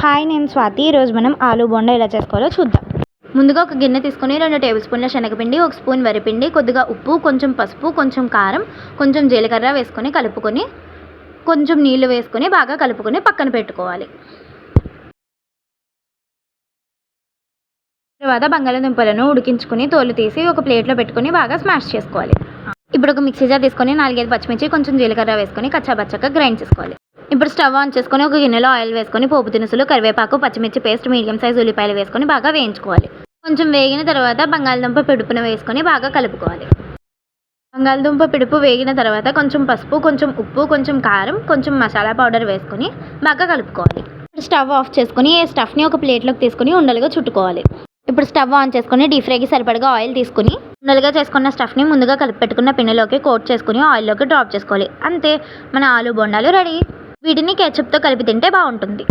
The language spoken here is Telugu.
హాయ్, నేను స్వాతి. ఈరోజు మనం ఆలూ బోండా ఎలా చేసుకోవాలో చూద్దాం. ముందుగా ఒక గిన్నె తీసుకొని 2 టేబుల్ స్పూన్ల శనగపిండి, 1 స్పూన్ వరిపిండి, కొద్దిగా ఉప్పు, కొంచెం పసుపు, కొంచెం కారం, కొంచెం జీలకర్ర వేసుకొని కలుపుకొని కొంచెం నీళ్లు వేసుకొని బాగా కలుపుకొని పక్కన పెట్టుకోవాలి. తర్వాత బంగాళదుంపలను ఉడికించుకొని తోలు తీసి ఒక ప్లేట్లో పెట్టుకొని బాగా స్మాష్ చేసుకోవాలి. ఇప్పుడు ఒక మిక్సీ జార్ తీసుకొని 4-5 పచ్చిమిర్చి, కొంచెం జీలకర్ర వేసుకొని కచ్చాపచ్చగా గ్రైండ్ చేసుకోవాలి. ఇప్పుడు స్టవ్ ఆన్ చేసుకొని ఒక గిన్నెలో ఆయిల్ వేసుకొని పోపు దినుసులు, కరివేపాకు, పచ్చిమిర్చి పేస్ట్, మీడియం సైజ్ ఉల్లిపాయలు వేసుకొని బాగా వేయించుకోవాలి. కొంచెం వేగిన తర్వాత బంగాళదుంప పిడుపును వేసుకొని బాగా కలుపుకోవాలి. బంగాళదుంప పిడుపు వేగిన తర్వాత కొంచెం పసుపు, కొంచెం ఉప్పు, కొంచెం కారం, కొంచెం మసాలా పౌడర్ వేసుకొని బాగా కలుపుకోవాలి. స్టవ్ ఆఫ్ చేసుకొని ఈ స్టఫ్ని ఒక ప్లేట్లోకి తీసుకొని ఉండలుగా చుట్టుకోవాలి. ఇప్పుడు స్టవ్ ఆన్ చేసుకొని డీప్ ఫ్రైకి సరిపడగా ఆయిల్ తీసుకుని ఉండలుగా చేసుకున్న స్టఫ్ని ముందుగా కలిపి పెట్టుకున్న పిండిలోకి కోట్ చేసుకుని ఆయిల్లోకి డ్రాప్ చేసుకోవాలి. అంతే, మన ఆలూ బోండాలు రెడీ. వీటిని కేచప్తో కలిపి తింటే బాగుంటుంది.